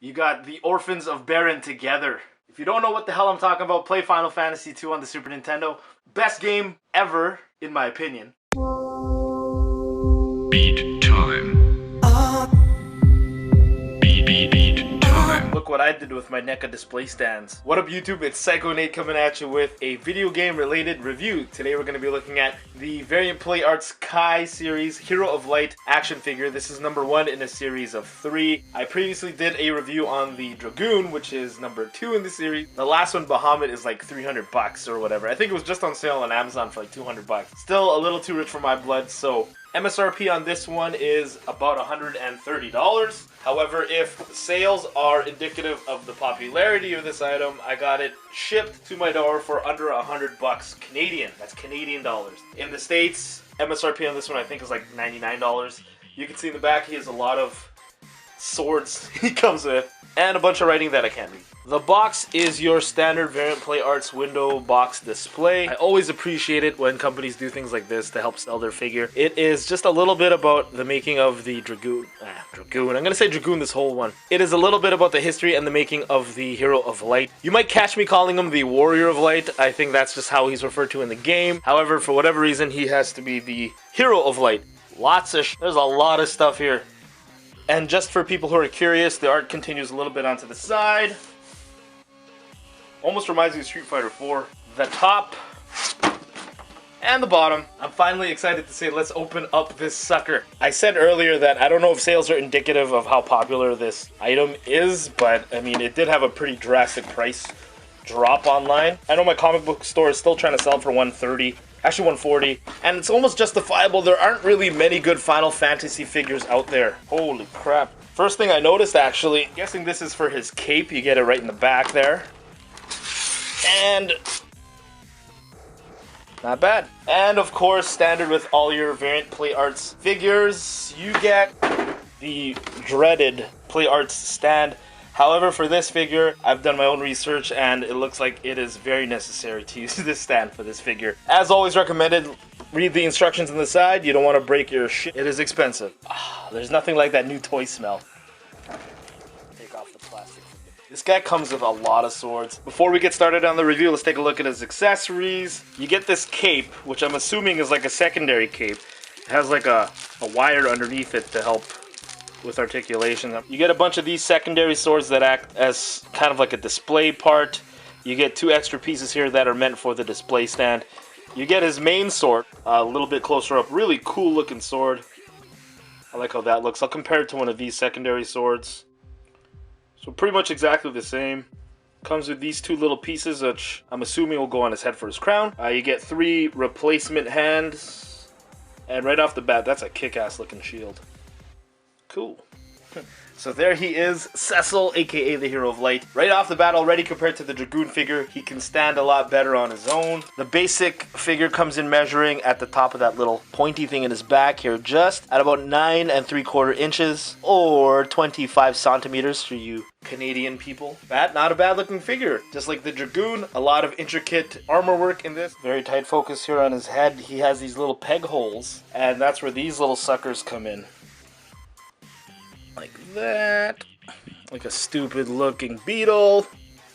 You got the Orphans of Baron together. If you don't know what the hell I'm talking about, play Final Fantasy II on the Super Nintendo. Best game ever, in my opinion. Beat time. Beat time. Look what I did with my NECA display stands. What up YouTube, it's Psycho Nate coming at you with a video game related review. Today we're going to be looking at the Variant Play Arts Kai series Hero of Light action figure. This is number 1 in a series of 3. I previously did a review on the Dragoon, which is number 2 in the series. The last one, Bahamut, is like $300 or whatever. I think it was just on sale on Amazon for like $200. Still a little too rich for my blood, so MSRP on this one is about $130. However, if sales are indicative of the popularity of this item, I got it shipped to my door for under $100 Canadian. That's Canadian dollars. In the States, MSRP on this one I think is like $99. You can see in the back he has a lot of swords he comes with, and a bunch of writing that I can't read. The box is your standard Variant Play Arts window box display. I always appreciate it when companies do things like this to help sell their figure. It is just a little bit about the making of the Dragoon. Dragoon. I'm gonna say Dragoon this whole one. It is a little bit about the history and the making of the Hero of Light. You might catch me calling him the Warrior of Light. I think that's just how he's referred to in the game. However, for whatever reason, he has to be the Hero of Light. There's a lot of stuff here. And just for people who are curious, the art continues a little bit onto the side. Almost reminds me of Street Fighter 4. The top and the bottom. I'm finally excited to say let's open up this sucker. I said earlier that I don't know if sales are indicative of how popular this item is, but I mean it did have a pretty drastic price drop online. I know my comic book store is still trying to sell it for $130. Actually $140, and it's almost justifiable. There aren't really many good Final Fantasy figures out there. Holy crap. First thing I noticed, actually, guessing this is for his cape. You get it right in the back there. And not bad. And of course, standard with all your Variant Play Arts figures, you get the dreaded Play Arts stand. However, for this figure, I've done my own research and it looks like it is very necessary to use this stand for this figure. As always recommended, read the instructions on the side. You don't want to break your shit. It is expensive. There's nothing like that new toy smell. Take off the plastic. This guy comes with a lot of swords. Before we get started on the review, let's take a look at his accessories. You get this cape, which I'm assuming is like a secondary cape. It has like a wire underneath it to help with articulation. You get a bunch of these secondary swords that act as kind of like a display part. You get 2 extra pieces here that are meant for the display stand. You get his main sword, a little bit closer up. Really cool looking sword. I like how that looks. I'll compare it to one of these secondary swords. So pretty much exactly the same. Comes with these 2 little pieces, which I'm assuming will go on his head for his crown. You get 3 replacement hands. And right off the bat, that's a kick-ass looking shield. Cool. So there he is, Cecil, aka the Hero of Light. Right off the bat already, compared to the Dragoon figure, he can stand a lot better on his own. The basic figure comes in measuring at the top of that little pointy thing in his back here, just at about 9 3/4 inches, or 25 centimeters for you Canadian people. Not a bad looking figure. Just like the Dragoon, a lot of intricate armor work in this. Very tight focus here on his head. He has these little peg holes, and that's where these little suckers come in. Like that. Like a stupid looking beetle.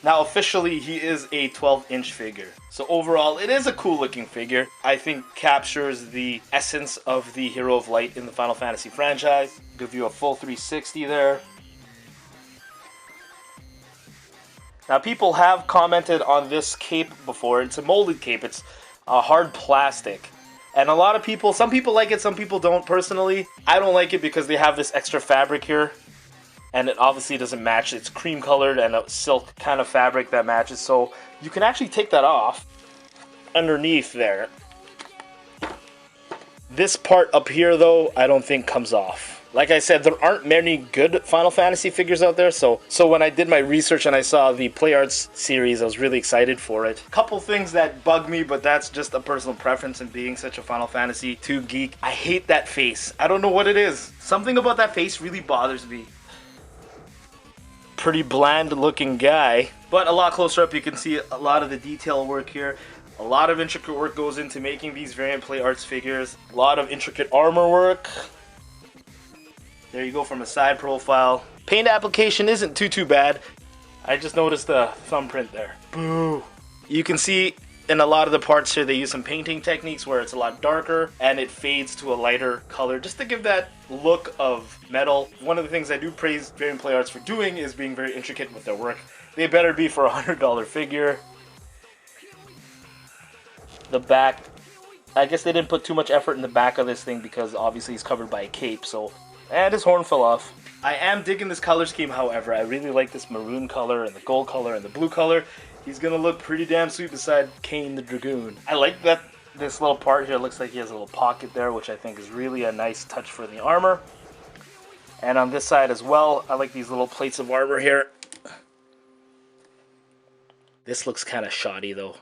Now officially he is a 12-inch figure. So overall it is a cool looking figure. I think captures the essence of the Hero of Light in the Final Fantasy franchise. Give you a full 360 there. Now people have commented on this cape before. It's a molded cape. It's a hard plastic. And a lot of people, some people like it, some people don't. Personally, I don't like it because they have this extra fabric here. And it obviously doesn't match. It's cream colored and a silk kind of fabric that matches. So you can actually take that off underneath there. This part up here though, I don't think comes off. Like I said, there aren't many good Final Fantasy figures out there, so when I did my research and I saw the Play Arts series, I was really excited for it. Couple things that bug me, but that's just a personal preference in being such a Final Fantasy II geek. I hate that face. I don't know what it is. Something about that face really bothers me. Pretty bland looking guy, but a lot closer up you can see a lot of the detail work here. A lot of intricate work goes into making these Variant Play Arts figures. A lot of intricate armor work. There you go from a side profile. Paint application isn't too bad. I just noticed the thumbprint there. Boo. You can see in a lot of the parts here they use some painting techniques where it's a lot darker and it fades to a lighter color just to give that look of metal. One of the things I do praise variant play arts for doing is being very intricate with their work. They better be for a $100 figure. The back, I guess they didn't put too much effort in the back of this thing because obviously he's covered by a cape, so, and his horn fell off. I am digging this color scheme, however. I really like this maroon color and the gold color and the blue color. He's gonna look pretty damn sweet beside Kain the Dragoon. I like that this little part here looks like he has a little pocket there, which I think is really a nice touch for the armor. And on this side as well, I like these little plates of armor here. This looks kind of shoddy though.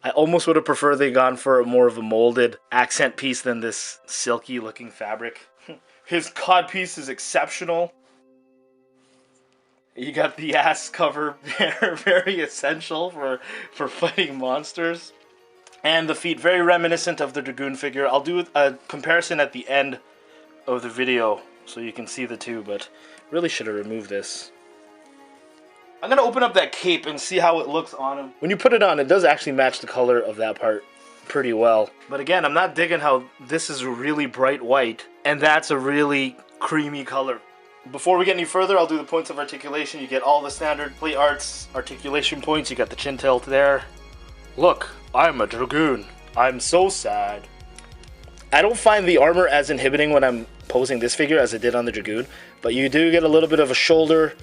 I almost would have preferred they gone for more of a molded accent piece than this silky looking fabric. His cod piece is exceptional. You got the ass cover there, very essential for fighting monsters. And the feet, very reminiscent of the Dragoon figure. I'll do a comparison at the end of the video so you can see the two, but really should have removed this. I'm going to open up that cape and see how it looks on him. When you put it on, it does actually match the color of that part pretty well. But again, I'm not digging how this is a really bright white and that's a really creamy color. Before we get any further, I'll do the points of articulation. You get all the standard play arts articulation points. You got the chin tilt there. Look, I'm a Dragoon. I'm so sad. I don't find the armor as inhibiting when I'm posing this figure as I did on the Dragoon, but you do get a little bit of a shoulder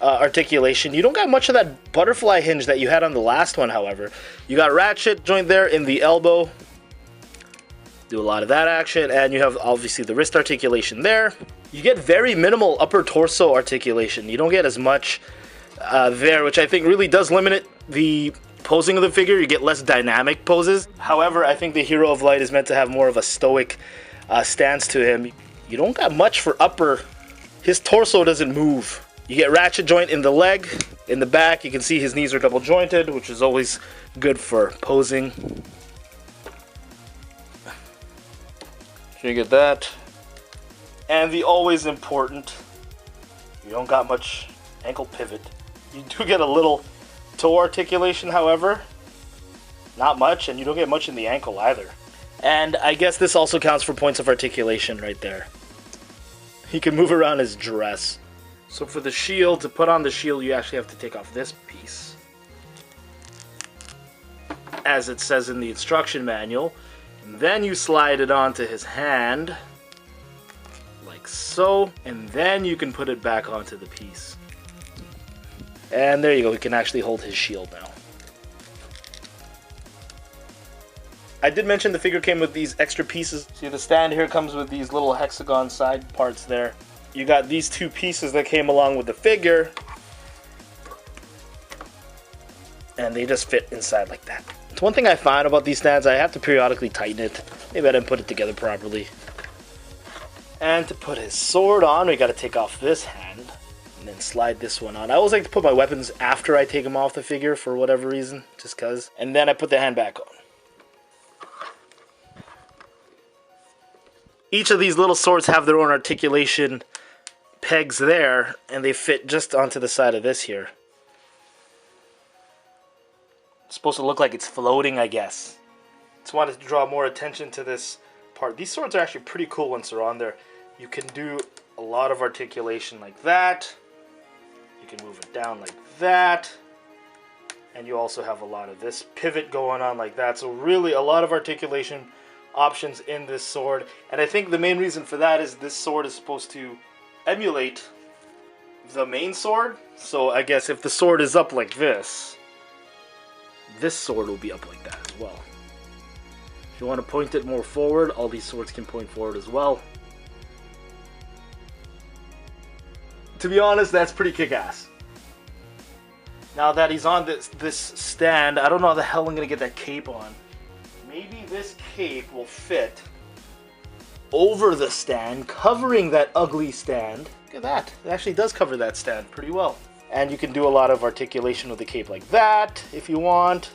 articulation. You don't got much of that butterfly hinge that you had on the last one, however. You got ratchet joint there in the elbow. Do a lot of that action, and you have obviously the wrist articulation there. You get very minimal upper torso articulation. You don't get as much there, which I think really does limit the posing of the figure. You get less dynamic poses. However, I think the Hero of Light is meant to have more of a stoic stance to him. You don't got much for upper. His torso doesn't move. You get ratchet joint in the leg, in the back. You can see his knees are double jointed, which is always good for posing. So you get that. And the always important, you don't got much ankle pivot. You do get a little toe articulation, however. Not much, and you don't get much in the ankle either. And I guess this also counts for points of articulation right there. He can move around his dress. So for the shield, to put on the shield, you actually have to take off this piece. As it says in the instruction manual. And then you slide it onto his hand. Like so. And then you can put it back onto the piece. And there you go, he can actually hold his shield now. I did mention the figure came with these extra pieces. See, the stand here comes with these little hexagon side parts there. You got these two pieces that came along with the figure. And they just fit inside like that. It's one thing I find about these stands, I have to periodically tighten it. Maybe I didn't put it together properly. And to put his sword on, we got to take off this hand. And then slide this one on. I always like to put my weapons after I take them off the figure for whatever reason. Just cause. And then I put the hand back on. Each of these little swords have their own articulation pegs there, and they fit just onto the side of this here. It's supposed to look like it's floating, I guess. Just wanted to draw more attention to this part. These swords are actually pretty cool once they're on there. You can do a lot of articulation like that. You can move it down like that. And you also have a lot of this pivot going on like that. So really a lot of articulation options in this sword. And I think the main reason for that is this sword is supposed to emulate the main sword. So I guess if the sword is up like this sword will be up like that as well. If you want to point it more forward, all these swords can point forward as well. To be honest, that's pretty kick-ass. Now that he's on this stand, I don't know how the hell I'm going to get that cape on. Maybe this cape will fit over the stand, covering that ugly stand. Look at that. It actually does cover that stand pretty well. And you can do a lot of articulation with the cape like that, if you want.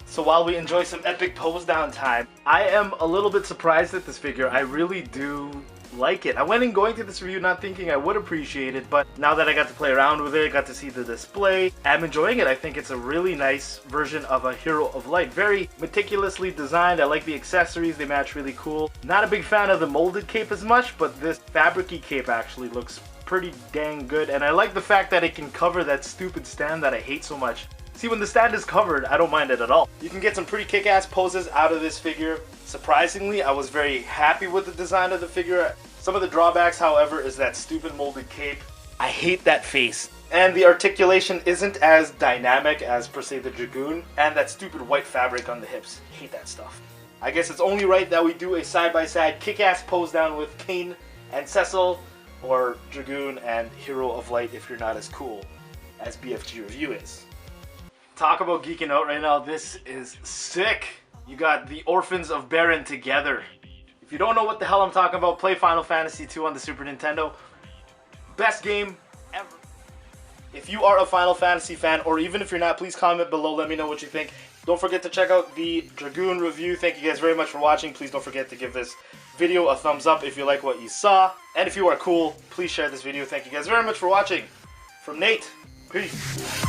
So while we enjoy some epic pose down time, I am a little bit surprised at this figure. I really do like it. I went in going to this review not thinking I would appreciate it, but now that I got to play around with it, got to see the display, I'm enjoying it. I think it's a really nice version of a Hero of Light. Very meticulously designed. I like the accessories, they match really cool. Not a big fan of the molded cape as much, but this fabric-y cape actually looks pretty dang good, and I like the fact that it can cover that stupid stand that I hate so much. See, when the stand is covered, I don't mind it at all. You can get some pretty kick-ass poses out of this figure. Surprisingly, I was very happy with the design of the figure. Some of the drawbacks, however, is that stupid molded cape. I hate that face. And the articulation isn't as dynamic as, per se, the Dragoon, and that stupid white fabric on the hips. Hate that stuff. I guess it's only right that we do a side-by-side kick-ass pose down with Kain and Cecil, or Dragoon and Hero of Light if you're not as cool as BFG Review is. Talk about geeking out right now, this is sick. You got the Orphans of Baron together. If you don't know what the hell I'm talking about, play Final Fantasy II on the Super Nintendo. Best game ever. If you are a Final Fantasy fan, or even if you're not, please comment below, let me know what you think. Don't forget to check out the Dragoon review. Thank you guys very much for watching. Please don't forget to give this video a thumbs up if you like what you saw. And if you are cool, please share this video. Thank you guys very much for watching. From Nate, peace.